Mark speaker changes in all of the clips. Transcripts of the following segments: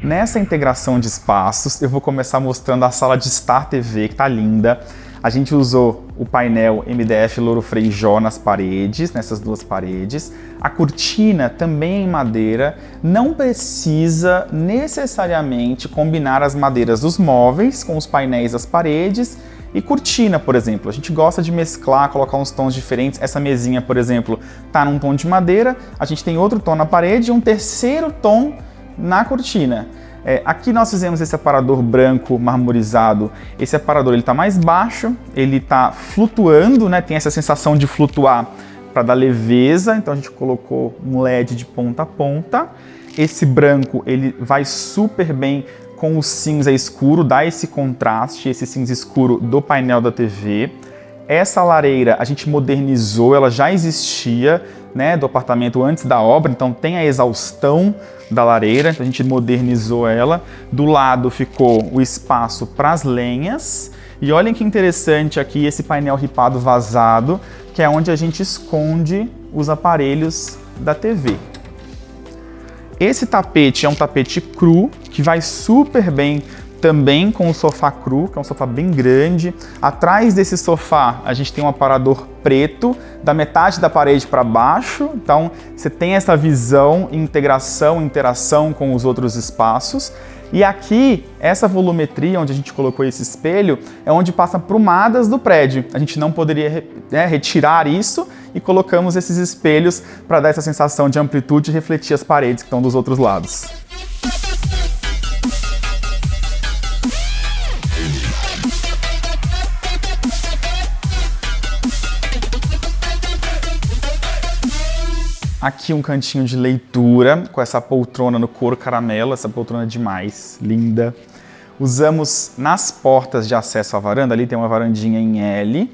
Speaker 1: Nessa integração de espaços, eu vou começar mostrando a sala de estar TV, que tá linda. A gente usou o painel MDF Louro Frejó nas paredes, nessas duas paredes. A cortina também é em madeira. Não precisa necessariamente combinar as madeiras dos móveis com os painéis das paredes e cortina, por exemplo. A gente gosta de mesclar, colocar uns tons diferentes. Essa mesinha, por exemplo, tá num tom de madeira. A gente tem outro tom na parede e um terceiro tom na cortina. Aqui nós fizemos esse aparador branco marmorizado. Esse aparador ele está mais baixo, ele está flutuando, né? Tem essa sensação de flutuar para dar leveza. Então a gente colocou um LED de ponta a ponta. Esse branco ele vai super bem com o cinza escuro, dá esse contraste, esse cinza escuro do painel da TV. Essa lareira a gente modernizou, ela já existia, né, do apartamento antes da obra, então tem a exaustão da lareira, então a gente modernizou ela. Do lado ficou o espaço para as lenhas. E olhem que interessante aqui esse painel ripado vazado, que é onde a gente esconde os aparelhos da TV. Esse tapete é um tapete cru, que vai super bem também com o sofá cru, que é um sofá bem grande. Atrás desse sofá a gente tem um aparador preto, da metade da parede para baixo. Então você tem essa visão, integração, interação com os outros espaços. E aqui, essa volumetria onde a gente colocou esse espelho, é onde passa prumadas do prédio. A gente não poderia retirar isso e colocamos esses espelhos para dar essa sensação de amplitude e refletir as paredes que estão dos outros lados. Aqui um cantinho de leitura com essa poltrona no couro caramelo, essa poltrona é demais, linda. Usamos nas portas de acesso à varanda, ali tem uma varandinha em L.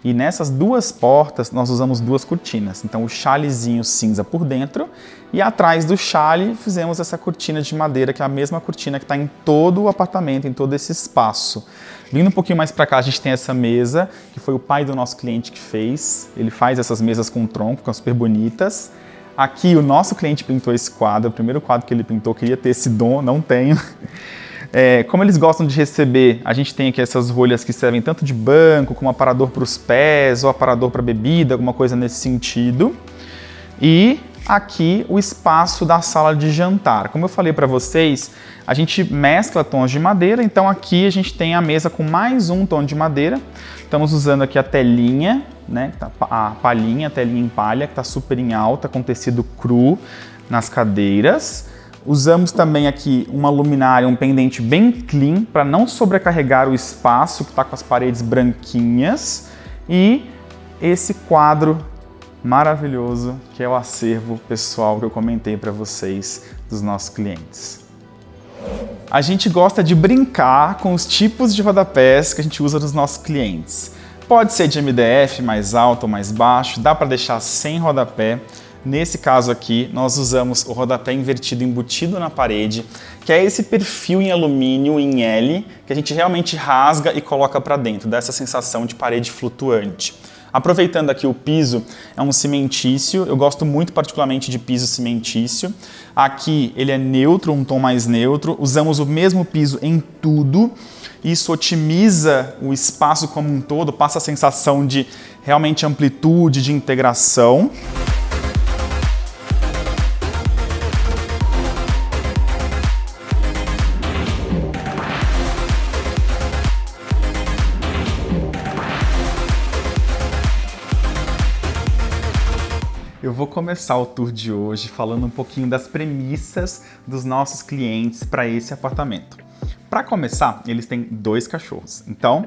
Speaker 1: E nessas duas portas nós usamos duas cortinas. Então o chalezinho cinza por dentro e atrás do chale fizemos essa cortina de madeira, que é a mesma cortina que está em todo o apartamento, em todo esse espaço. Vindo um pouquinho mais para cá, a gente tem essa mesa, que foi o pai do nosso cliente que fez. Ele faz essas mesas com tronco, que são super bonitas. Aqui o nosso cliente pintou esse quadro, o primeiro quadro que ele pintou, queria ter esse dom, não tenho. Como eles gostam de receber, a gente tem aqui essas rolhas que servem tanto de banco, como aparador para os pés, ou aparador para bebida, alguma coisa nesse sentido. E aqui o espaço da sala de jantar. Como eu falei para vocês, a gente mescla tons de madeira, então aqui a gente tem a mesa com mais um tom de madeira. Estamos usando aqui a telinha, né, a palhinha, a telinha em palha, que está super em alta, com tecido cru nas cadeiras. Usamos também aqui uma luminária, um pendente bem clean, para não sobrecarregar o espaço, que está com as paredes branquinhas. E esse quadro maravilhoso, que é o acervo pessoal que eu comentei para vocês dos nossos clientes. A gente gosta de brincar com os tipos de rodapés que a gente usa nos nossos clientes. Pode ser de MDF, mais alto ou mais baixo, dá para deixar sem rodapé. Nesse caso aqui, nós usamos o rodapé invertido embutido na parede, que é esse perfil em alumínio em L, que a gente realmente rasga e coloca para dentro, dá essa sensação de parede flutuante. Aproveitando aqui o piso, é um cimentício, eu gosto muito particularmente de piso cimentício. Aqui ele é neutro, um tom mais neutro, usamos o mesmo piso em tudo. Isso otimiza o espaço como um todo, passa a sensação de realmente amplitude, de integração. Eu vou começar o tour de hoje falando um pouquinho das premissas dos nossos clientes para esse apartamento. Para começar, eles têm 2 cachorros, então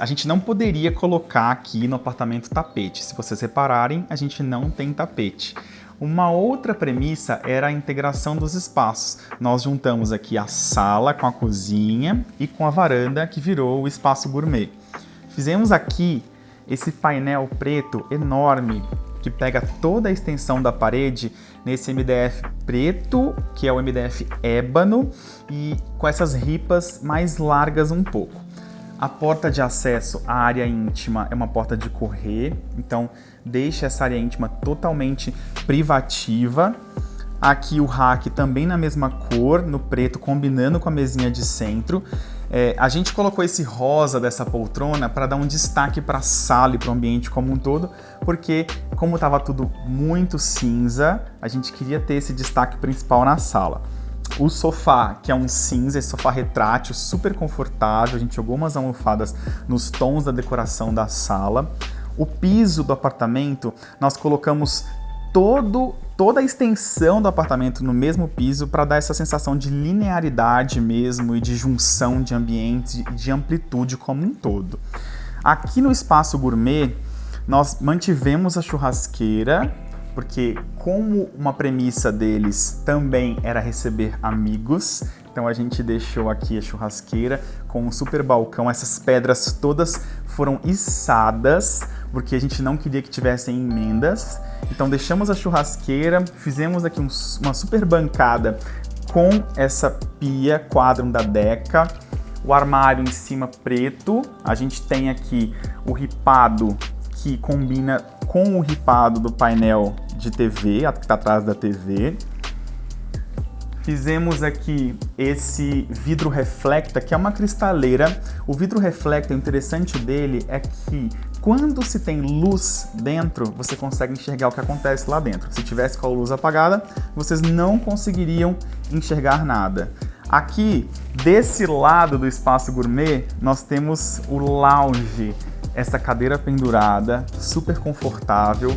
Speaker 1: a gente não poderia colocar aqui no apartamento tapete. Se vocês repararem, a gente não tem tapete. Uma outra premissa era a integração dos espaços. Nós juntamos aqui a sala com a cozinha e com a varanda, que virou o espaço gourmet. Fizemos aqui esse painel preto enorme, que pega toda a extensão da parede nesse MDF preto, que é o MDF ébano, e com essas ripas mais largas um pouco. A porta de acesso à área íntima é uma porta de correr, então deixa essa área íntima totalmente privativa. Aqui o rack também na mesma cor, no preto, combinando com a mesinha de centro. A gente colocou esse rosa dessa poltrona para dar um destaque para a sala e para o ambiente como um todo, porque como estava tudo muito cinza, a gente queria ter esse destaque principal na sala. O sofá, que é um cinza, esse sofá retrátil, super confortável, a gente jogou umas almofadas nos tons da decoração da sala. O piso do apartamento, nós colocamos toda a extensão do apartamento no mesmo piso para dar essa sensação de linearidade mesmo e de junção de ambientes, de amplitude como um todo. Aqui no espaço gourmet, nós mantivemos a churrasqueira, porque como uma premissa deles também era receber amigos, então a gente deixou aqui a churrasqueira com um super balcão. Essas pedras todas foram içadas, porque a gente não queria que tivessem emendas. Então deixamos a churrasqueira, fizemos aqui uma super bancada com essa pia Quadrum da Deca, o armário em cima preto. A gente tem aqui o ripado que combina com o ripado do painel de TV, que está atrás da TV. Fizemos aqui esse vidro reflecta, que é uma cristaleira. O vidro reflecta, o interessante dele é que quando se tem luz dentro, você consegue enxergar o que acontece lá dentro. Se tivesse com a luz apagada, vocês não conseguiriam enxergar nada. Aqui, desse lado do espaço gourmet, nós temos o lounge, essa cadeira pendurada, super confortável,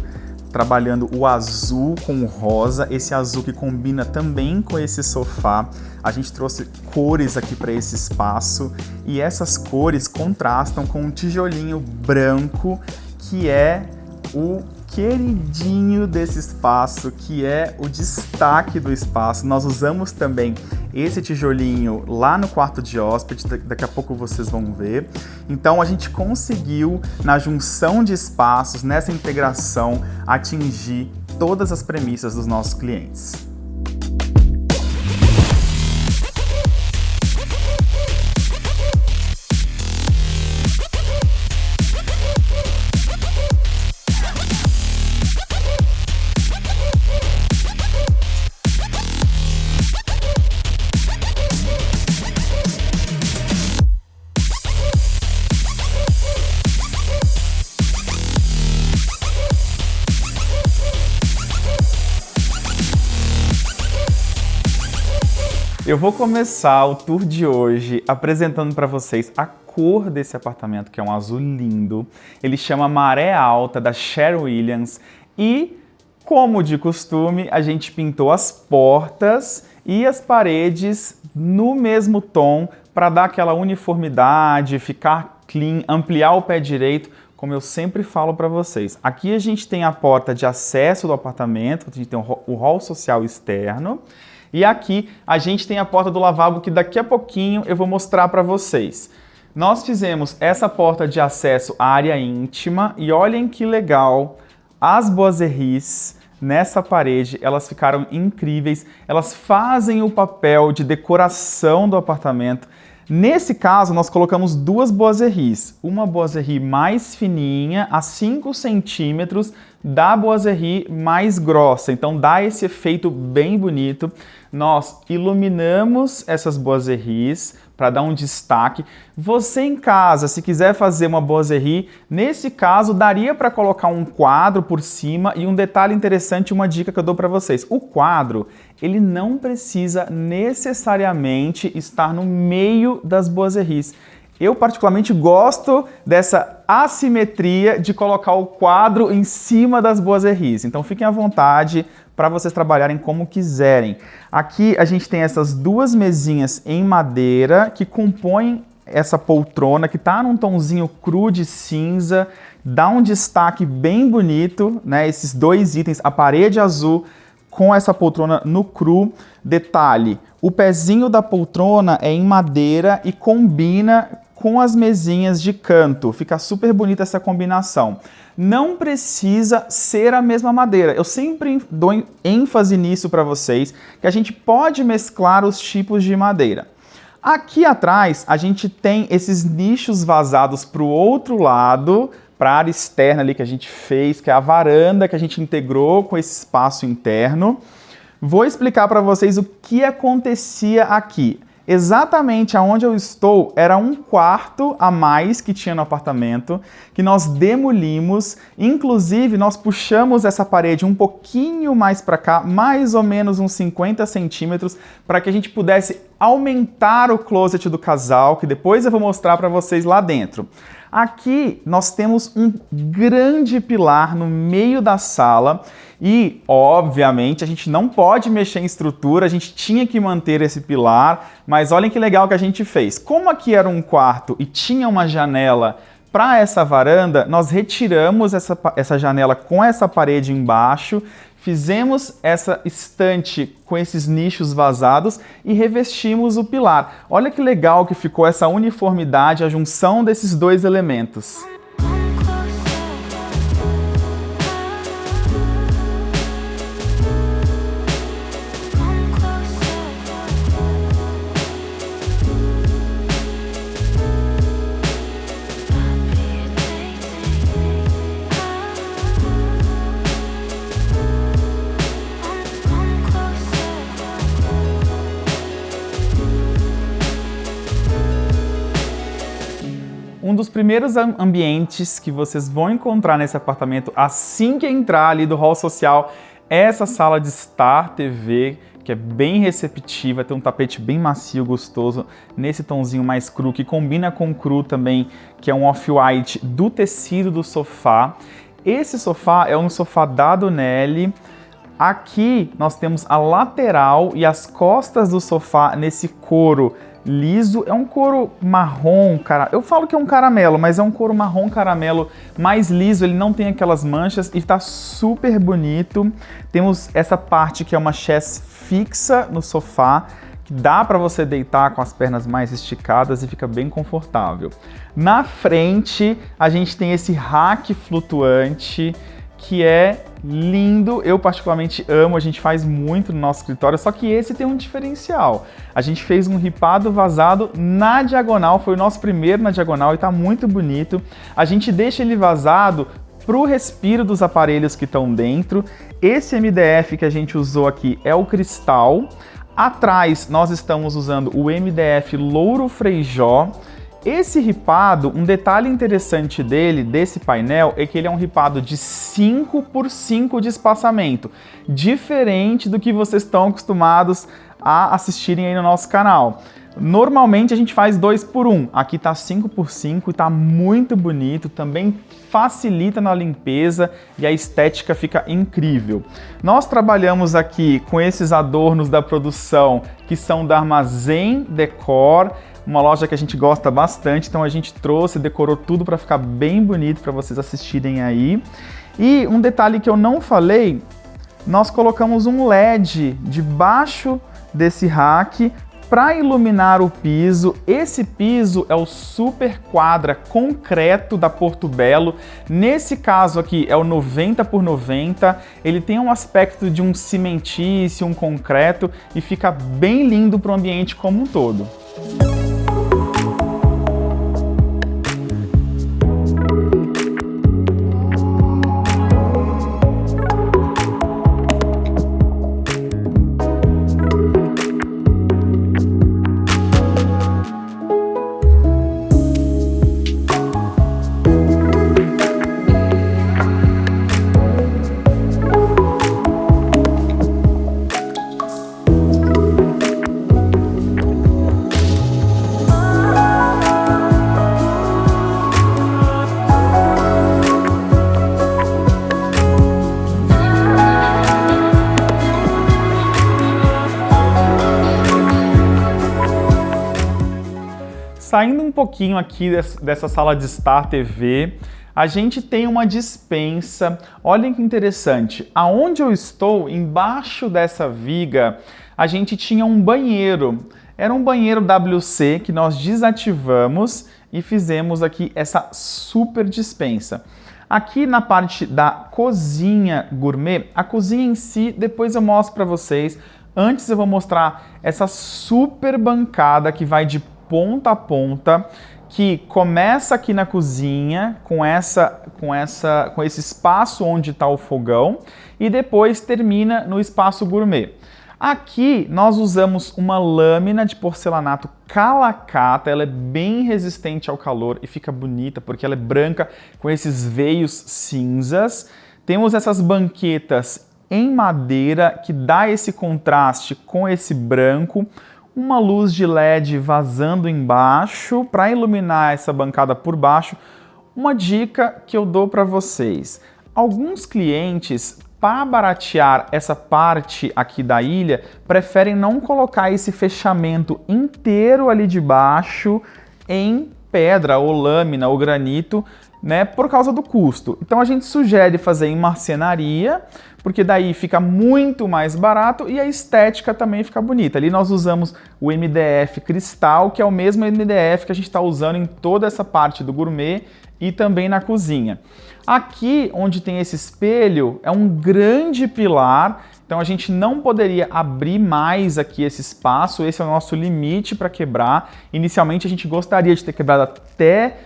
Speaker 1: trabalhando o azul com o rosa, esse azul que combina também com esse sofá. A gente trouxe cores aqui para esse espaço e essas cores contrastam com um tijolinho branco que é o queridinho desse espaço, que é o destaque do espaço. Nós usamos também esse tijolinho lá no quarto de hóspede, daqui a pouco vocês vão ver. Então a gente conseguiu, na junção de espaços, nessa integração, atingir todas as premissas dos nossos clientes. Eu vou começar o tour de hoje apresentando para vocês a cor desse apartamento, que é um azul lindo. Ele chama Maré Alta, da Sherwin Williams. E, como de costume, a gente pintou as portas e as paredes no mesmo tom para dar aquela uniformidade, ficar clean, ampliar o pé direito, como eu sempre falo para vocês. Aqui a gente tem a porta de acesso do apartamento, a gente tem o hall social externo. E aqui a gente tem a porta do lavabo que daqui a pouquinho eu vou mostrar para vocês. Nós fizemos essa porta de acesso à área íntima e olhem que legal, as boiseries nessa parede, elas ficaram incríveis, elas fazem o papel de decoração do apartamento. Nesse caso, nós colocamos duas boiseries, uma boiserie mais fininha, a 5 centímetros, da boiserie mais grossa, então dá esse efeito bem bonito. Nós iluminamos essas boiseries para dar um destaque. Você em casa, se quiser fazer uma boiserie, nesse caso daria para colocar um quadro por cima. E um detalhe interessante, uma dica que eu dou para vocês: o quadro, ele não precisa necessariamente estar no meio das boiseries. Eu particularmente gosto dessa assimetria de colocar o quadro em cima das boiseries. Então fiquem à vontade para vocês trabalharem como quiserem. Aqui a gente tem essas duas mesinhas em madeira que compõem essa poltrona que está num tomzinho cru de cinza, dá um destaque bem bonito, né? Esses dois itens, a parede azul com essa poltrona no cru. Detalhe, o pezinho da poltrona é em madeira e combina com as mesinhas de canto. Fica super bonita essa combinação. Não precisa ser a mesma madeira. Eu sempre dou ênfase nisso para vocês, que a gente pode mesclar os tipos de madeira. Aqui atrás, a gente tem esses nichos vazados para o outro lado, para a área externa ali que a gente fez, que é a varanda que a gente integrou com esse espaço interno. Vou explicar para vocês o que acontecia aqui. Exatamente aonde eu estou era um quarto a mais que tinha no apartamento, que nós demolimos, inclusive nós puxamos essa parede um pouquinho mais para cá, mais ou menos uns 50 centímetros, para que a gente pudesse aumentar o closet do casal, que depois eu vou mostrar para vocês lá dentro. Aqui nós temos um grande pilar no meio da sala e, obviamente, a gente não pode mexer em estrutura, a gente tinha que manter esse pilar, mas olhem que legal que a gente fez. Como aqui era um quarto e tinha uma janela para essa varanda, nós retiramos essa janela com essa parede embaixo, fizemos essa estante com esses nichos vazados e revestimos o pilar. Olha que legal que ficou essa uniformidade, a junção desses dois elementos. Um dos primeiros ambientes que vocês vão encontrar nesse apartamento assim que entrar ali do hall social é essa sala de Star TV, que é bem receptiva, tem um tapete bem macio, gostoso, nesse tonzinho mais cru, que combina com o cru também, que é um off-white do tecido do sofá. Esse sofá é um sofá da Donelli. Aqui nós temos a lateral e as costas do sofá nesse couro liso, é um couro marrom, eu falo que é um caramelo, mas é um couro marrom caramelo mais liso, ele não tem aquelas manchas e tá super bonito. Temos essa parte que é uma chaise fixa no sofá, que dá para você deitar com as pernas mais esticadas e fica bem confortável. Na frente, a gente tem esse rack flutuante, que é lindo, eu particularmente amo, a gente faz muito no nosso escritório, só que esse tem um diferencial. A gente fez um ripado vazado na diagonal, foi o nosso primeiro na diagonal e tá muito bonito. A gente deixa ele vazado pro respiro dos aparelhos que estão dentro. Esse MDF que a gente usou aqui é o cristal. Atrás nós estamos usando o MDF Louro Frejó. Esse ripado, um detalhe interessante desse painel, é que ele é um ripado de 5 por 5 de espaçamento, diferente do que vocês estão acostumados a assistirem aí no nosso canal. Normalmente a gente faz 2 por 1, aqui tá 5 por 5 e tá muito bonito, também facilita na limpeza e a estética fica incrível. Nós trabalhamos aqui com esses adornos da produção que são da Armazém Decor, uma loja que a gente gosta bastante, então a gente trouxe, decorou tudo para ficar bem bonito para vocês assistirem aí. E um detalhe que eu não falei, nós colocamos um LED debaixo desse rack para iluminar o piso. Esse piso é o Super Quadra concreto da Porto Belo. Nesse caso aqui é o 90 por 90. Ele tem um aspecto de um cimentício, um concreto e fica bem lindo para o ambiente como um todo. Saindo um pouquinho aqui dessa sala de Star TV, a gente tem uma despensa. Olhem que interessante, aonde eu estou, embaixo dessa viga, a gente tinha um banheiro. Era um banheiro WC que nós desativamos e fizemos aqui essa super despensa. Aqui na parte da cozinha gourmet, a cozinha em si, depois eu mostro para vocês. Antes eu vou mostrar essa super bancada que vai de ponta a ponta, que começa aqui na cozinha com esse espaço onde está o fogão e depois termina no espaço gourmet. Aqui nós usamos uma lâmina de porcelanato Kalakata, ela é bem resistente ao calor e fica bonita porque ela é branca com esses veios cinzas. Temos essas banquetas em madeira que dá esse contraste com esse branco, uma luz de LED vazando embaixo para iluminar essa bancada por baixo. Uma dica que eu dou para vocês: alguns clientes, para baratear essa parte aqui da ilha, preferem não colocar esse fechamento inteiro ali de baixo em pedra ou lâmina ou granito, né, por causa do custo. Então a gente sugere fazer em marcenaria, porque daí fica muito mais barato e a estética também fica bonita. Ali nós usamos o MDF cristal, que é o mesmo MDF que a gente está usando em toda essa parte do gourmet e também na cozinha. Aqui, onde tem esse espelho, é um grande pilar, então a gente não poderia abrir mais aqui esse espaço, esse é o nosso limite para quebrar. Inicialmente a gente gostaria de ter quebrado até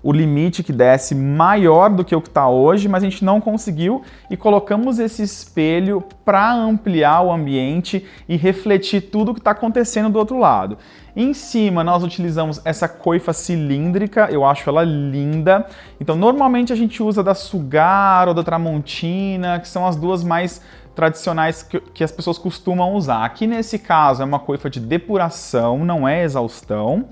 Speaker 1: o limite que desse maior do que o que está hoje, mas a gente não conseguiu e colocamos esse espelho para ampliar o ambiente e refletir tudo o que está acontecendo do outro lado. Em cima nós utilizamos essa coifa cilíndrica, eu acho ela linda. Então normalmente a gente usa da Sugar ou da Tramontina, que são as duas mais tradicionais que as pessoas costumam usar. Aqui nesse caso é uma coifa de depuração, não é exaustão.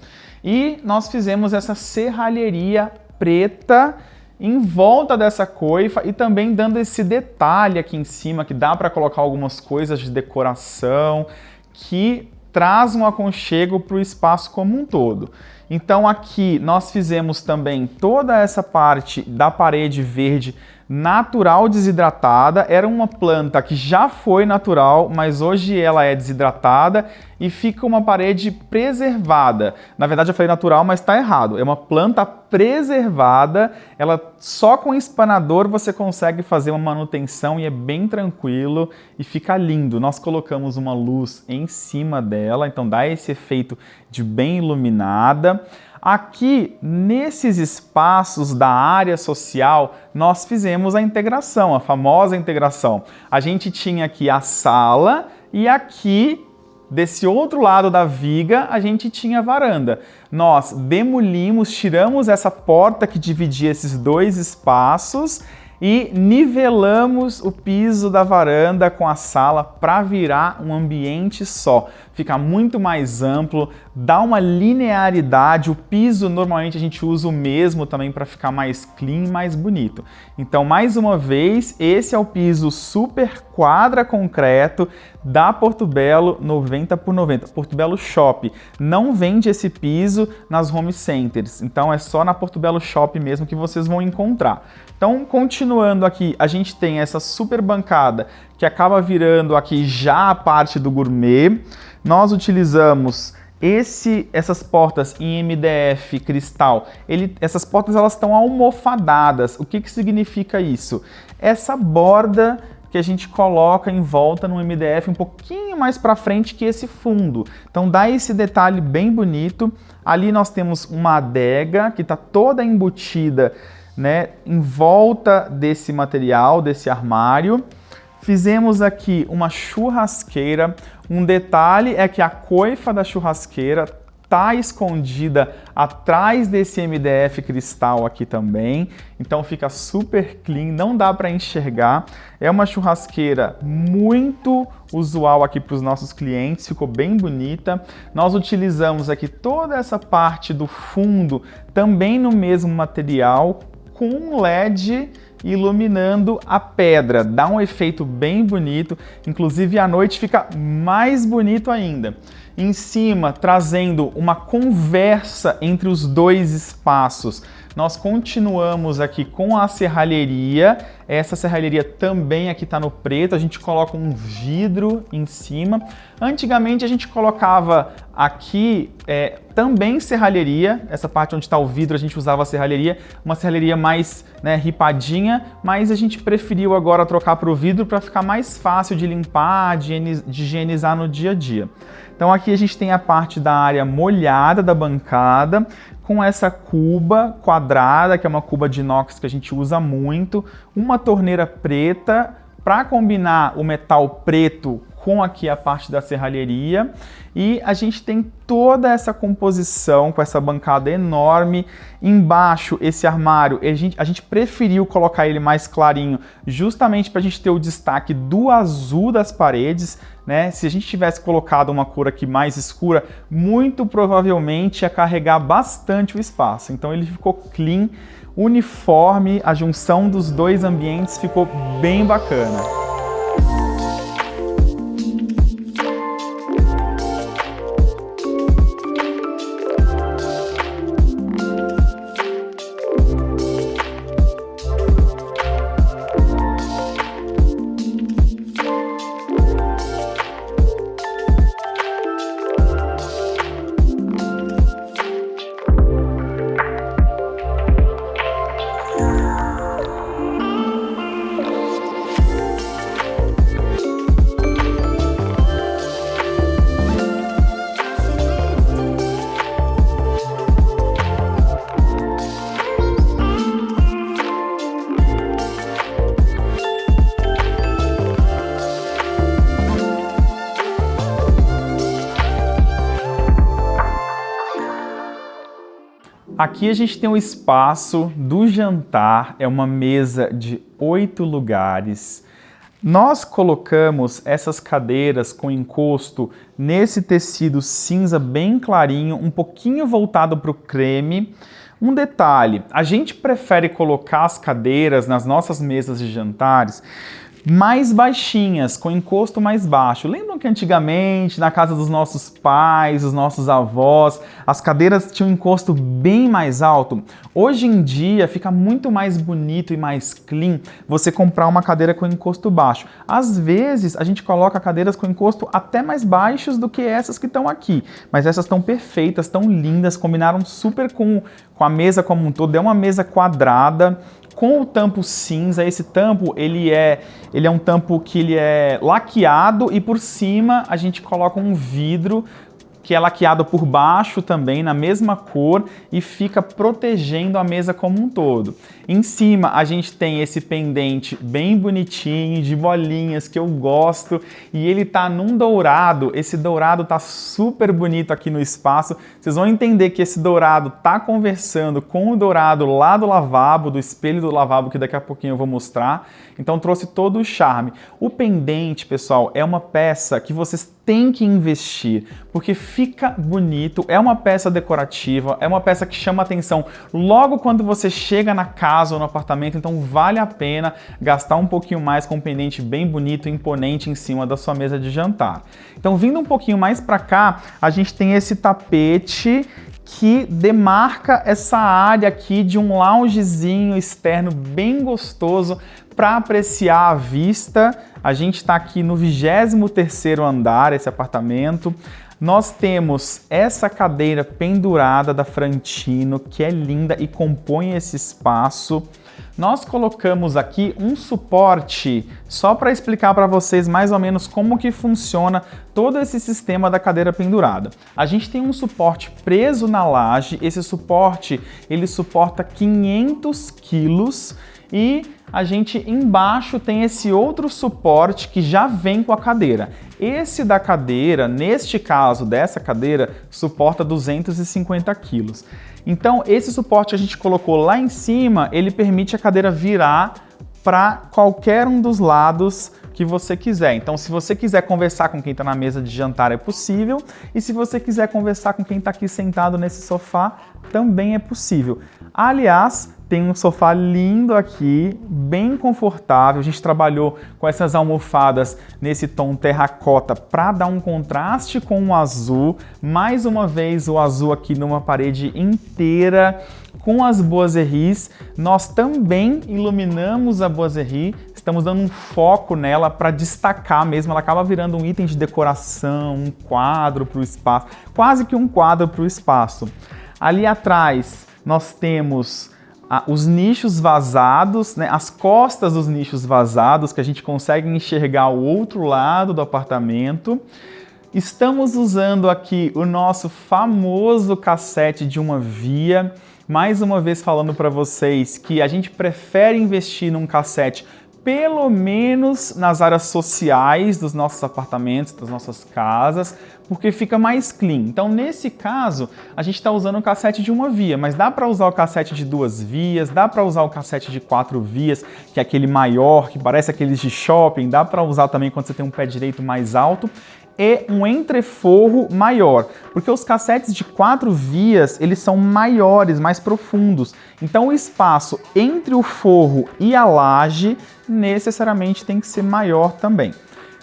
Speaker 1: E nós fizemos essa serralheria preta em volta dessa coifa e também dando esse detalhe aqui em cima que dá para colocar algumas coisas de decoração que traz um aconchego para o espaço como um todo. Então aqui nós fizemos também toda essa parte da parede verde natural desidratada. Era uma planta que já foi natural, mas hoje ela é desidratada e fica uma parede preservada. Na verdade eu falei natural, mas está errado. É uma planta preservada, ela só com espanador você consegue fazer uma manutenção e é bem tranquilo e fica lindo. Nós colocamos uma luz em cima dela, então dá esse efeito de bem iluminada. Aqui, nesses espaços da área social, nós fizemos a integração, a famosa integração. A gente tinha aqui a sala e aqui, desse outro lado da viga, a gente tinha a varanda. Nós demolimos, tiramos essa porta que dividia esses dois espaços e nivelamos o piso da varanda com a sala para virar um ambiente só. Fica muito mais amplo, dá uma linearidade. O piso normalmente a gente usa o mesmo também para ficar mais clean, mais bonito. Então, mais uma vez, esse é o piso super quadra concreto da Portobello 90x90. Portobello Shop não vende esse piso nas home centers, então é só na Portobello Shop mesmo que vocês vão encontrar. Então, continuando aqui, a gente tem essa super bancada que acaba virando aqui já a parte do gourmet. Nós utilizamos essas portas em MDF cristal. Essas portas elas estão almofadadas. O que significa isso? Essa borda que a gente coloca em volta no MDF um pouquinho mais para frente que esse fundo. Então dá esse detalhe bem bonito. Ali nós temos uma adega que está toda embutida, né, em volta desse material, desse armário. Fizemos aqui uma churrasqueira. Um detalhe é que a coifa da churrasqueira está escondida atrás desse MDF cristal aqui também, então fica super clean, não dá para enxergar. É uma churrasqueira muito usual aqui para os nossos clientes, ficou bem bonita. Nós utilizamos aqui toda essa parte do fundo também no mesmo material, com um LED iluminando a pedra, dá um efeito bem bonito, inclusive à noite fica mais bonito ainda. Em cima, trazendo uma conversa entre os dois espaços, nós continuamos aqui com a serralheria. Essa serralheria também aqui está no preto, a gente coloca um vidro em cima. Antigamente a gente colocava aqui também serralheria, essa parte onde está o vidro a gente usava a serralheria, uma serralheria mais, né, ripadinha, mas a gente preferiu agora trocar para o vidro para ficar mais fácil de limpar, de higienizar no dia a dia. Então aqui a gente tem a parte da área molhada da bancada, com essa cuba quadrada, que é uma cuba de inox que a gente usa muito, uma torneira preta, para combinar o metal preto com aqui a parte da serralheria, e a gente tem toda essa composição com essa bancada enorme. Embaixo, esse armário, a gente preferiu colocar ele mais clarinho, justamente para a gente ter o destaque do azul das paredes, né? Se a gente tivesse colocado uma cor aqui mais escura, muito provavelmente ia carregar bastante o espaço. Então ele ficou clean, uniforme, a junção dos dois ambientes ficou bem bacana. Aqui a gente tem o espaço do jantar, é uma mesa de 8 lugares. Nós colocamos essas cadeiras com encosto nesse tecido cinza bem clarinho, um pouquinho voltado para o creme. Um detalhe, a gente prefere colocar as cadeiras nas nossas mesas de jantares mais baixinhas, com encosto mais baixo. Lembram que antigamente, na casa dos nossos pais, dos nossos avós, as cadeiras tinham um encosto bem mais alto? Hoje em dia fica muito mais bonito e mais clean você comprar uma cadeira com encosto baixo. Às vezes a gente coloca cadeiras com encosto até mais baixos do que essas que estão aqui, mas essas estão perfeitas, estão lindas, combinaram super com a mesa como um todo. É uma mesa quadrada, com o tampo cinza. Esse tampo, ele é um tampo que ele é laqueado e por cima a gente coloca um vidro que é laqueado por baixo também, na mesma cor, e fica protegendo a mesa como um todo. Em cima a gente tem esse pendente bem bonitinho, de bolinhas, que eu gosto, e ele tá num dourado. Esse dourado tá super bonito aqui no espaço. Vocês vão entender que esse dourado tá conversando com o dourado lá do lavabo, do espelho do lavabo, que daqui a pouquinho eu vou mostrar. Então trouxe todo o charme. O pendente, pessoal, é uma peça que vocês têm que investir, porque fica bonito, é uma peça decorativa, é uma peça que chama atenção logo quando você chega na casa ou no apartamento, então vale a pena gastar um pouquinho mais com um pendente bem bonito e imponente em cima da sua mesa de jantar. Então, vindo um pouquinho mais para cá, a gente tem esse tapete que demarca essa área aqui de um loungezinho externo bem gostoso para apreciar a vista. A gente está aqui no 23º andar, esse apartamento. Nós temos essa cadeira pendurada da Frantino, que é linda e compõe esse espaço. Nós colocamos aqui um suporte só para explicar para vocês mais ou menos como que funciona todo esse sistema da cadeira pendurada. A gente tem um suporte preso na laje, esse suporte ele suporta 500 quilos e a gente embaixo tem esse outro suporte que já vem com a cadeira. Esse da cadeira, neste caso dessa cadeira, suporta 250 quilos. Então esse suporte a gente colocou lá em cima, ele permite a cadeira virar para qualquer um dos lados que você quiser. Então, se você quiser conversar com quem está na mesa de jantar, é possível. E se você quiser conversar com quem está aqui sentado nesse sofá, também é possível. Aliás, tem um sofá lindo aqui, bem confortável. A gente trabalhou com essas almofadas nesse tom terracota para dar um contraste com o azul. Mais uma vez, o azul aqui numa parede inteira com as boiseries. Nós também iluminamos a boiserie, estamos dando um foco nela para destacar mesmo. Ela acaba virando um item de decoração, um quadro para o espaço, quase que um quadro para o espaço. Ali atrás nós temos os nichos vazados, né, as costas dos nichos vazados, que a gente consegue enxergar o outro lado do apartamento. Estamos usando aqui o nosso famoso cassete de uma via. Mais uma vez falando para vocês que a gente prefere investir num cassete pelo menos nas áreas sociais dos nossos apartamentos, das nossas casas, porque fica mais clean. Então, nesse caso, a gente está usando o cassete de uma via, mas dá para usar o cassete de 2 vias, dá para usar o cassete de 4 vias, que é aquele maior, que parece aqueles de shopping, dá para usar também quando você tem um pé direito mais alto, e um entreforro maior, porque os cassetes de 4 vias, eles são maiores, mais profundos. Então o espaço entre o forro e a laje necessariamente tem que ser maior também.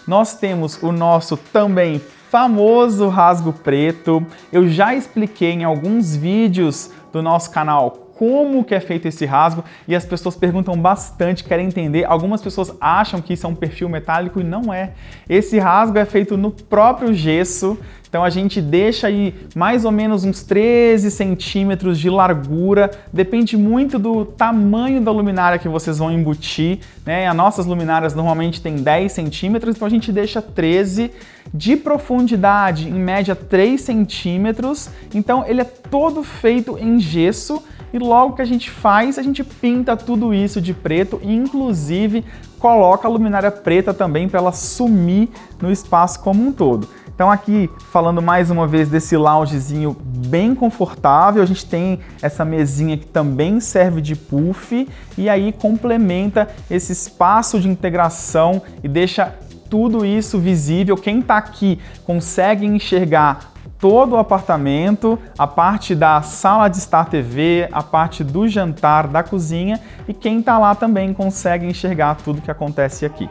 Speaker 1: Nós temos o nosso também famoso rasgo preto. Eu já expliquei em alguns vídeos do nosso canal como que é feito esse rasgo e as pessoas perguntam bastante, querem entender. Algumas pessoas acham que isso é um perfil metálico e não é. Esse rasgo é feito no próprio gesso, então a gente deixa aí mais ou menos uns 13 centímetros de largura, depende muito do tamanho da luminária que vocês vão embutir, né? As nossas luminárias normalmente têm 10 centímetros, então a gente deixa 13 de profundidade, em média 3 centímetros, então ele é todo feito em gesso. E logo que a gente faz, a gente pinta tudo isso de preto e inclusive coloca a luminária preta também para ela sumir no espaço como um todo. Então aqui, falando mais uma vez desse loungezinho bem confortável, a gente tem essa mesinha que também serve de puff e aí complementa esse espaço de integração e deixa tudo isso visível. Quem está aqui consegue enxergar todo o apartamento, a parte da sala de estar TV, a parte do jantar, da cozinha, e quem está lá também consegue enxergar tudo que acontece aqui.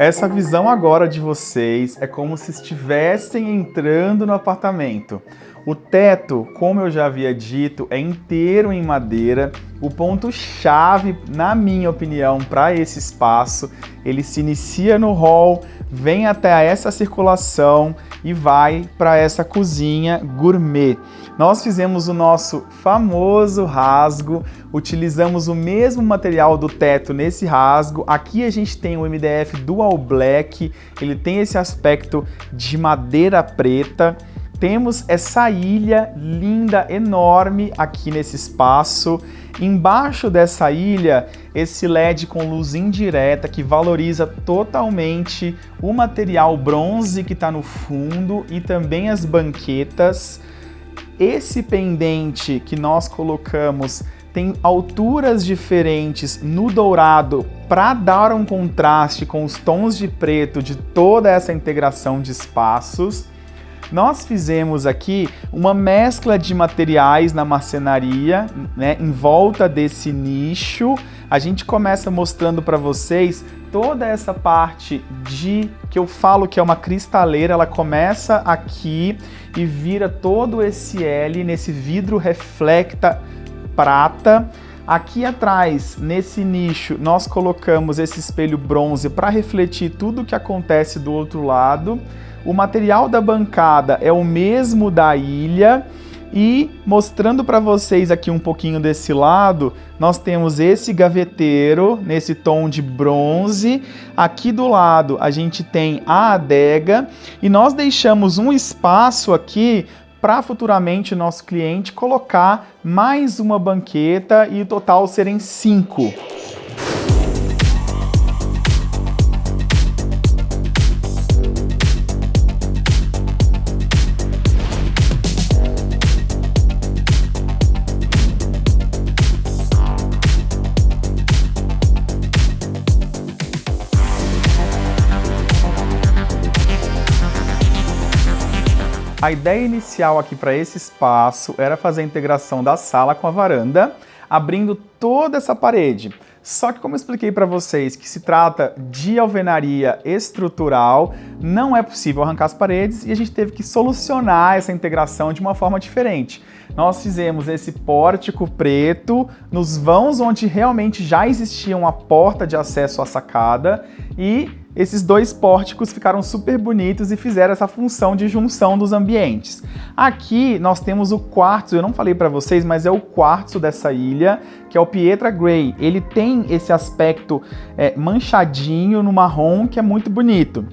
Speaker 1: Essa visão agora de vocês é como se estivessem entrando no apartamento. O teto, como eu já havia dito, é inteiro em madeira. O ponto-chave, na minha opinião, para esse espaço, ele se inicia no hall, vem até essa circulação e vai para essa cozinha gourmet. Nós fizemos o nosso famoso rasgo, utilizamos o mesmo material do teto nesse rasgo. Aqui a gente tem o MDF Dual Black, ele tem esse aspecto de madeira preta. Temos essa ilha linda, enorme aqui nesse espaço. Embaixo dessa ilha, esse LED com luz indireta que valoriza totalmente o material bronze que está no fundo e também as banquetas. Esse pendente que nós colocamos tem alturas diferentes no dourado para dar um contraste com os tons de preto de toda essa integração de espaços. Nós fizemos aqui uma mescla de materiais na marcenaria, né, em volta desse nicho. A gente começa mostrando para vocês toda essa parte que eu falo que é uma cristaleira, ela começa aqui e vira todo esse L nesse vidro reflecta prata. Aqui atrás, nesse nicho, nós colocamos esse espelho bronze para refletir tudo o que acontece do outro lado. O material da bancada é o mesmo da ilha e mostrando para vocês aqui um pouquinho desse lado, nós temos esse gaveteiro nesse tom de bronze. Aqui do lado a gente tem a adega e nós deixamos um espaço aqui para futuramente o nosso cliente colocar mais uma banqueta e o total serem 5. A ideia inicial aqui para esse espaço era fazer a integração da sala com a varanda. abrindo toda essa parede. Só que como eu expliquei para vocês que se trata de alvenaria estrutural, não é possível arrancar as paredes e a gente teve que solucionar essa integração de uma forma diferente. Nós fizemos esse pórtico preto nos vãos onde realmente já existia uma porta de acesso à sacada e esses dois pórticos ficaram super bonitos e fizeram essa função de junção dos ambientes. Aqui nós temos o quartzo, eu não falei para vocês, mas é o quartzo dessa ilha, que é o Pietra Grey. Ele tem esse aspecto manchadinho no marrom que é muito bonito.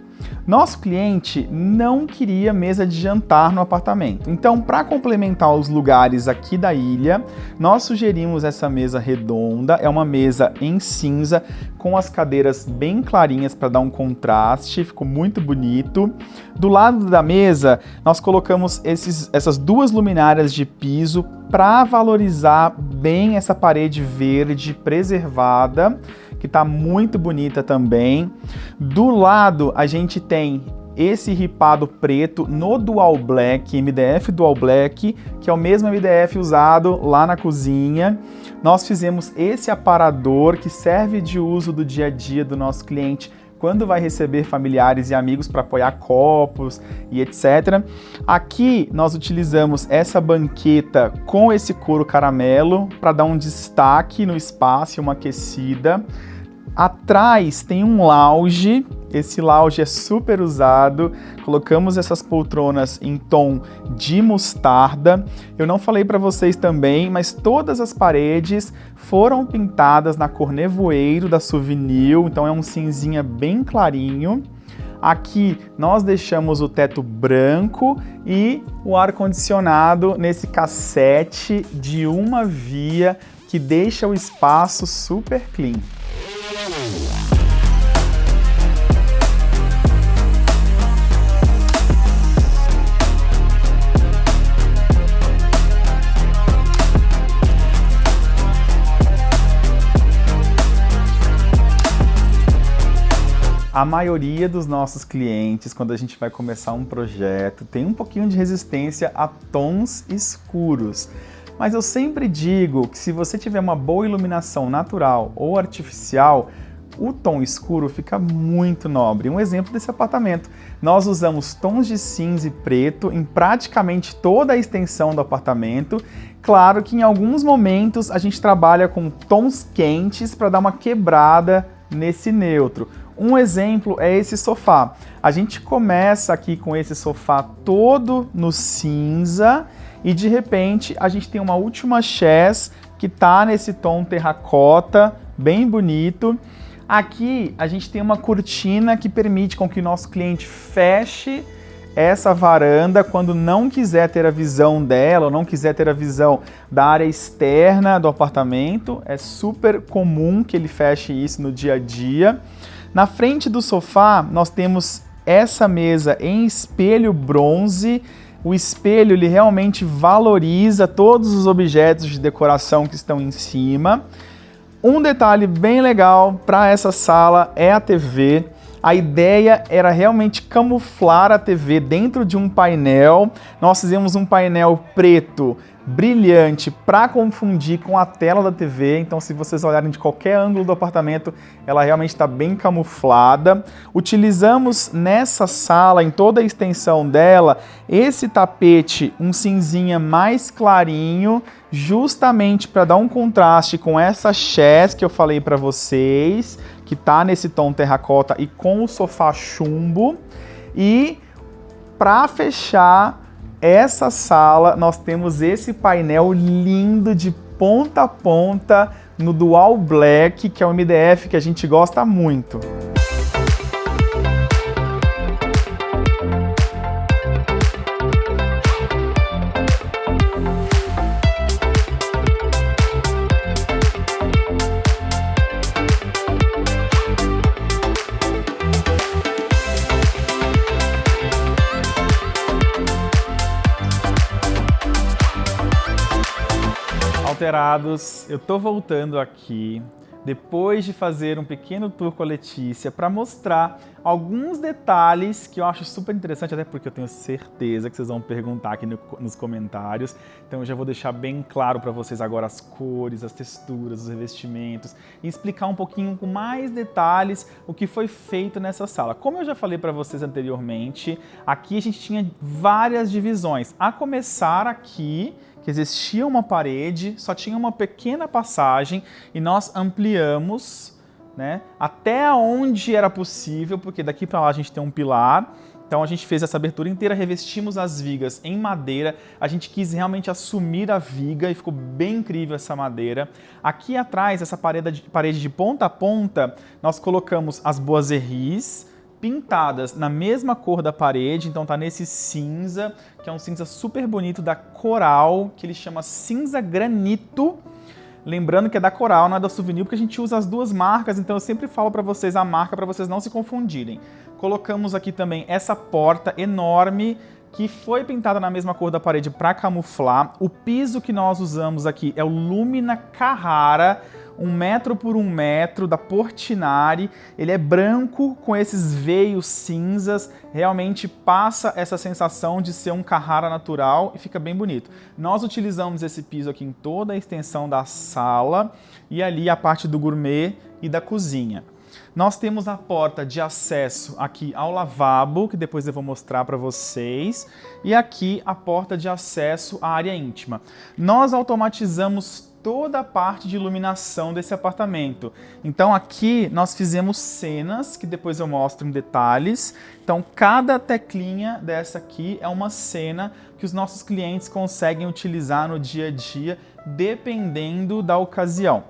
Speaker 1: Nosso cliente não queria mesa de jantar no apartamento, então para complementar os lugares aqui da ilha, nós sugerimos essa mesa redonda, é uma mesa em cinza, com as cadeiras bem clarinhas para dar um contraste, ficou muito bonito. Do lado da mesa, nós colocamos essas duas luminárias de piso para valorizar bem essa parede verde preservada, que está muito bonita também. Do lado a gente tem esse ripado preto no Dual Black, MDF Dual Black, que é o mesmo MDF usado lá na cozinha. Nós fizemos esse aparador que serve de uso do dia a dia do nosso cliente quando vai receber familiares e amigos para apoiar copos e etc. Aqui nós utilizamos essa banqueta com esse couro caramelo para dar um destaque no espaço e uma aquecida. Atrás tem um lounge, esse lounge é super usado, colocamos essas poltronas em tom de mostarda. Eu não falei para vocês também, mas todas as paredes foram pintadas na cor nevoeiro da Souvenir, então é um cinzinha bem clarinho. Aqui nós deixamos o teto branco e o ar-condicionado nesse cassete de uma via que deixa o espaço super clean. A maioria dos nossos clientes, quando a gente vai começar um projeto, tem um pouquinho de resistência a tons escuros. Mas eu sempre digo que se você tiver uma boa iluminação natural ou artificial, o tom escuro fica muito nobre. Um exemplo desse apartamento, nós usamos tons de cinza e preto em praticamente toda a extensão do apartamento. Claro que em alguns momentos a gente trabalha com tons quentes para dar uma quebrada nesse neutro. Um exemplo é esse sofá. A gente começa aqui com esse sofá todo no cinza e de repente a gente tem uma última chaise que tá nesse tom terracota, bem bonito. Aqui a gente tem uma cortina que permite com que o nosso cliente feche essa varanda quando não quiser ter a visão dela ou não quiser ter a visão da área externa do apartamento. É super comum que ele feche isso no dia a dia. Na frente do sofá, nós temos essa mesa em espelho bronze. O espelho ele realmente valoriza todos os objetos de decoração que estão em cima. Um detalhe bem legal para essa sala é a TV. A ideia era realmente camuflar a TV dentro de um painel. Nós fizemos um painel preto brilhante para confundir com a tela da TV, então se vocês olharem de qualquer ângulo do apartamento, ela realmente está bem camuflada. Utilizamos nessa sala, em toda a extensão dela, esse tapete, um cinzinha mais clarinho, justamente para dar um contraste com essa chaise que eu falei para vocês, que está nesse tom terracota e com o sofá chumbo. E para fechar essa sala, nós temos esse painel lindo de ponta a ponta no Dual Black, que é um MDF que a gente gosta muito. Alterados, eu tô voltando aqui depois de fazer um pequeno tour com a Letícia para mostrar alguns detalhes que eu acho super interessante, até porque eu tenho certeza que vocês vão perguntar aqui nos comentários. Então eu já vou deixar bem claro para vocês agora as cores, as texturas, os revestimentos e explicar um pouquinho com mais detalhes o que foi feito nessa sala. Como eu já falei para vocês anteriormente, aqui a gente tinha várias divisões. A começar aqui, que existia uma parede, só tinha uma pequena passagem e nós ampliamos, né, até onde era possível, porque daqui para lá a gente tem um pilar. Então a gente fez essa abertura inteira, revestimos as vigas em madeira, a gente quis realmente assumir a viga e ficou bem incrível essa madeira. Aqui atrás, essa parede de ponta a ponta, nós colocamos as boiseries pintadas na mesma cor da parede, então tá nesse cinza, que é um cinza super bonito da Coral, que ele chama cinza granito. Lembrando que é da Coral, não é da Souvenir, porque a gente usa as duas marcas, então eu sempre falo para vocês a marca para vocês não se confundirem. Colocamos aqui também essa porta enorme, que foi pintada na mesma cor da parede para camuflar. O piso que nós usamos aqui é o Lumina Carrara, 1 metro por 1 metro, da Portinari. Ele é branco com esses veios cinzas, realmente passa essa sensação de ser um Carrara natural e fica bem bonito. Nós utilizamos esse piso aqui em toda a extensão da sala e ali a parte do gourmet e da cozinha. Nós temos a porta de acesso aqui ao lavabo, que depois eu vou mostrar para vocês, e aqui a porta de acesso à área íntima. Nós automatizamos toda a parte de iluminação desse apartamento. Então aqui nós fizemos cenas, que depois eu mostro em detalhes. Então cada teclinha dessa aqui é uma cena que os nossos clientes conseguem utilizar no dia a dia, dependendo da ocasião.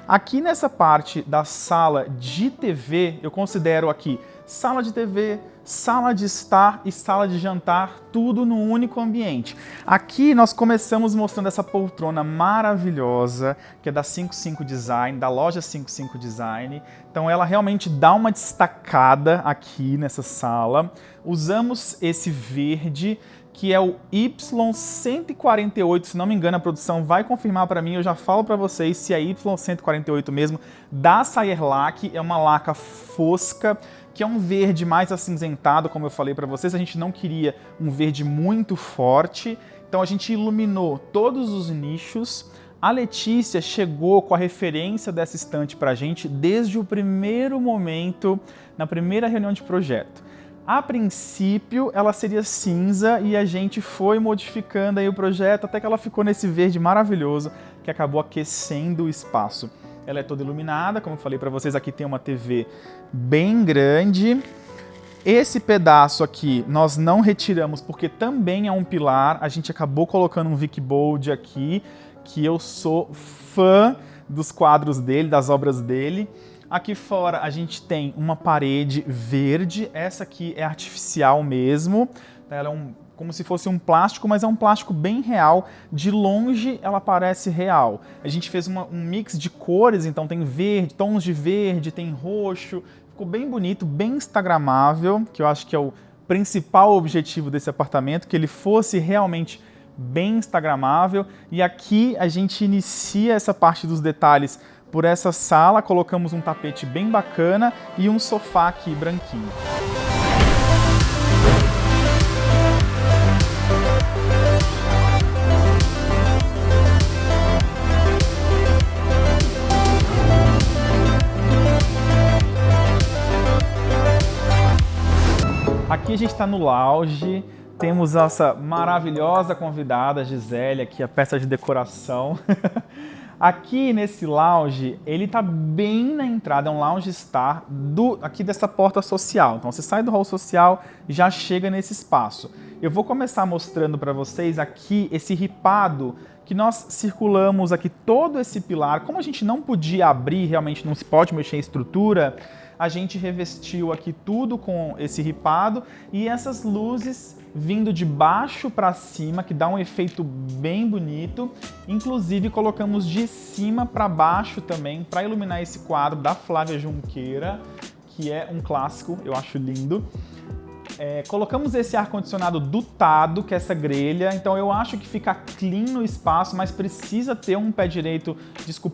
Speaker 1: Aqui nessa parte da sala de TV, eu considero aqui sala de TV, sala de estar e sala de jantar, tudo no único ambiente. Aqui nós começamos mostrando essa poltrona maravilhosa, que é da 55 Design, da loja 55 Design. Então ela realmente dá uma destacada aqui nessa sala. Usamos esse verde, que é o Y148, se não me engano a produção vai confirmar para mim, eu já falo para vocês se é Y148 mesmo, da Sayerlac, é uma laca fosca, que é um verde mais acinzentado, como eu falei para vocês, a gente não queria um verde muito forte, então a gente iluminou todos os nichos. A Letícia chegou com a referência dessa estante para a gente desde o primeiro momento, na primeira reunião de projeto. A princípio, ela seria cinza e a gente foi modificando aí o projeto até que ela ficou nesse verde maravilhoso que acabou aquecendo o espaço. Ela é toda iluminada, como eu falei para vocês, aqui tem uma TV bem grande. Esse pedaço aqui nós não retiramos porque também é um pilar, a gente acabou colocando um Vic Bold aqui, que eu sou fã dos quadros dele, das obras dele. Aqui fora a gente tem uma parede verde, essa aqui é artificial mesmo, ela é como se fosse um plástico, mas é um plástico bem real, de longe ela parece real. A gente fez um mix de cores, então tem verde, tons de verde, tem roxo, ficou bem bonito, bem instagramável, que eu acho que é o principal objetivo desse apartamento, que ele fosse realmente bem instagramável. E aqui a gente inicia essa parte dos detalhes por essa sala, colocamos um tapete bem bacana e um sofá aqui branquinho. Aqui a gente está no lounge, temos essa maravilhosa convidada, Gisele, aqui a peça de decoração. Aqui nesse lounge, ele tá bem na entrada, é um lounge star aqui dessa porta social. Então você sai do hall social e já chega nesse espaço. Eu vou começar mostrando para vocês aqui esse ripado que nós circulamos aqui todo esse pilar. Como a gente não podia abrir, realmente não se pode mexer em estrutura, a gente revestiu aqui tudo com esse ripado e essas luzes vindo de baixo para cima, que dá um efeito bem bonito. Inclusive colocamos de cima para baixo também, para iluminar esse quadro da Flávia Junqueira, que é um clássico, eu acho lindo. Colocamos esse ar-condicionado dutado, que é essa grelha, então eu acho que fica clean no espaço, mas precisa ter um pé direito,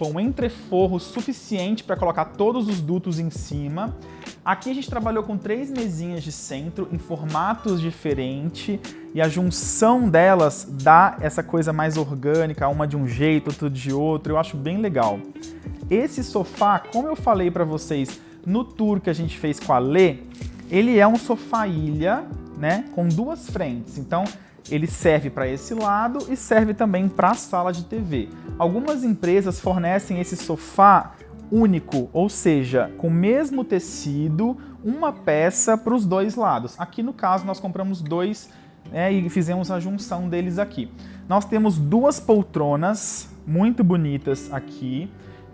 Speaker 1: um entreforro suficiente para colocar todos os dutos em cima. Aqui a gente trabalhou com 3 mesinhas de centro em formatos diferentes e a junção delas dá essa coisa mais orgânica, uma de um jeito, outra de outro, eu acho bem legal. Esse sofá, como eu falei para vocês no tour que a gente fez com a Lê, ele é um sofá ilha, né, com 2 frentes, então ele serve para esse lado e serve também para a sala de TV. Algumas empresas fornecem esse sofá único, ou seja, com o mesmo tecido, uma peça para os 2 lados. Aqui no caso nós compramos 2 e fizemos a junção deles aqui. Nós temos 2 poltronas muito bonitas aqui,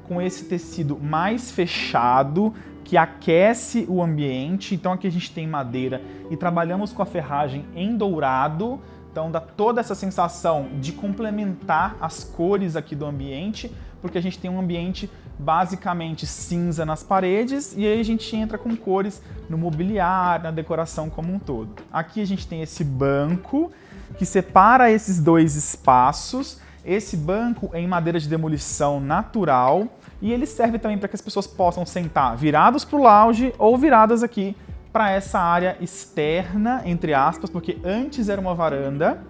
Speaker 1: com esse tecido mais fechado, que aquece o ambiente. Então aqui a gente tem madeira e trabalhamos com a ferragem em dourado, então dá toda essa sensação de complementar as cores aqui do ambiente, porque a gente tem um ambiente basicamente cinza nas paredes e aí a gente entra com cores no mobiliário, na decoração como um todo. Aqui a gente tem esse banco que separa esses 2 espaços. Esse banco é em madeira de demolição natural e ele serve também para que as pessoas possam sentar virados para o lounge ou viradas aqui para essa área externa, entre aspas, porque antes era uma varanda,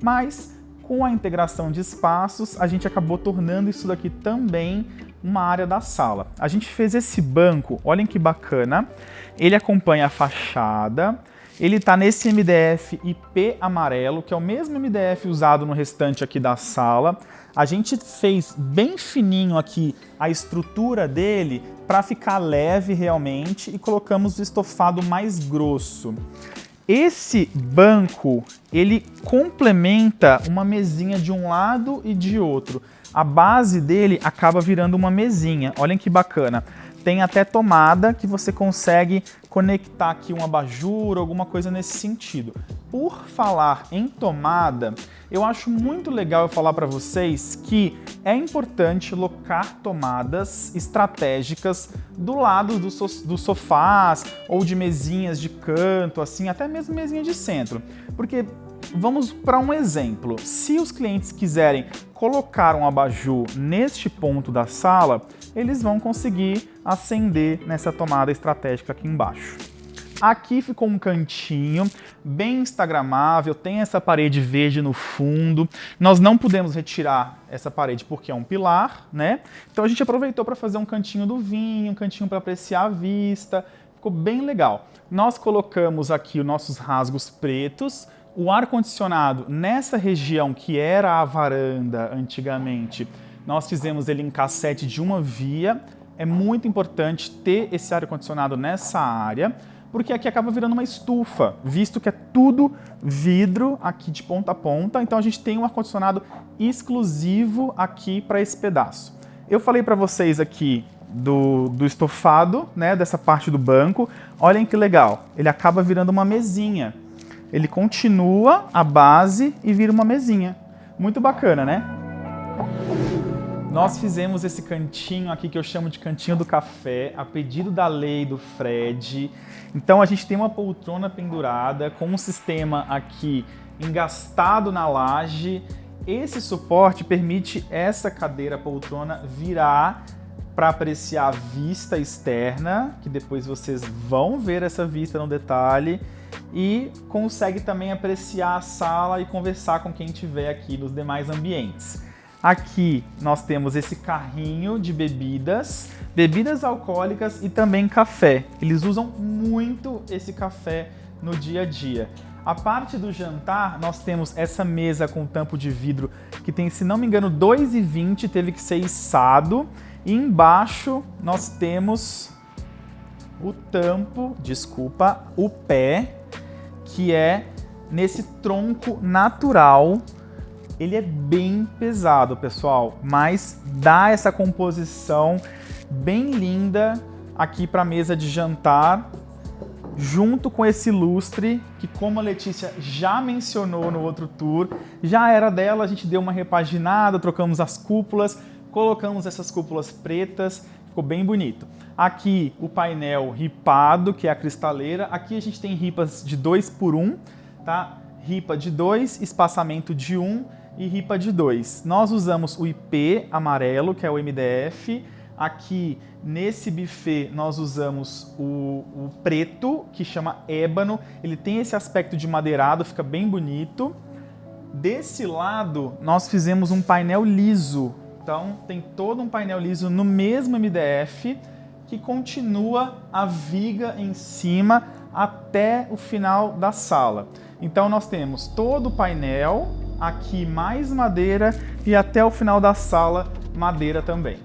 Speaker 1: mas com a integração de espaços a gente acabou tornando isso daqui também uma área da sala. A gente fez esse banco, olhem que bacana, ele acompanha a fachada. Ele está nesse MDF IP amarelo, que é o mesmo MDF usado no restante aqui da sala. A gente fez bem fininho aqui a estrutura dele para ficar leve realmente e colocamos o estofado mais grosso. Esse banco, ele complementa uma mesinha de um lado e de outro. A base dele acaba virando uma mesinha. Olhem que bacana. Tem até tomada que você consegue conectar aqui um abajur, alguma coisa nesse sentido. Por falar em tomada, eu acho muito legal eu falar para vocês que é importante locar tomadas estratégicas do lado dos sofás ou de mesinhas de canto, assim, até mesmo mesinha de centro. Porque vamos para um exemplo. Se os clientes quiserem colocar um abajur neste ponto da sala, eles vão conseguir acender nessa tomada estratégica aqui embaixo. Aqui ficou um cantinho bem instagramável, tem essa parede verde no fundo. Nós não pudemos retirar essa parede porque é um pilar, né? Então a gente aproveitou para fazer um cantinho do vinho, um cantinho para apreciar a vista. Ficou bem legal. Nós colocamos aqui os nossos rasgos pretos. O ar-condicionado nessa região que era a varanda antigamente, nós fizemos ele em cassete de uma via. É muito importante ter esse ar-condicionado nessa área, porque aqui acaba virando uma estufa, visto que é tudo vidro aqui de ponta a ponta, então a gente tem um ar-condicionado exclusivo aqui para esse pedaço. Eu falei para vocês aqui do estofado, né, dessa parte do banco. Olhem que legal, ele acaba virando uma mesinha. Ele continua a base e vira uma mesinha. Muito bacana, né? Nós fizemos esse cantinho aqui que eu chamo de cantinho do café, a pedido da Lê e do Fred. Então a gente tem uma poltrona pendurada com um sistema aqui engastado na laje. Esse suporte permite essa cadeira poltrona virar para apreciar a vista externa, que depois vocês vão ver essa vista no detalhe, e consegue também apreciar a sala e conversar com quem estiver aqui nos demais ambientes. Aqui nós temos esse carrinho de bebidas alcoólicas e também café. Eles usam muito esse café no dia a dia. A parte do jantar, nós temos essa mesa com tampo de vidro que tem, se não me engano, 2,20, teve que ser içado. E embaixo nós temos o pé, que é nesse tronco natural. Ele é bem pesado, pessoal, mas dá essa composição bem linda aqui para a mesa de jantar, junto com esse lustre, que como a Letícia já mencionou no outro tour, já era dela, a gente deu uma repaginada, trocamos as cúpulas, colocamos essas cúpulas pretas, ficou bem bonito. Aqui o painel ripado, que é a cristaleira. Aqui a gente tem ripas de 2x1, tá? Ripa de 2, espaçamento de 1 e ripa de 2. Nós usamos o IP amarelo, que é o MDF. Aqui, nesse buffet, nós usamos o preto, que chama ébano. Ele tem esse aspecto de madeirado, fica bem bonito. Desse lado, nós fizemos um painel liso. Então, tem todo um painel liso no mesmo MDF, que continua a viga em cima até o final da sala. Então, nós temos todo o painel, aqui mais madeira e até o final da sala, madeira também.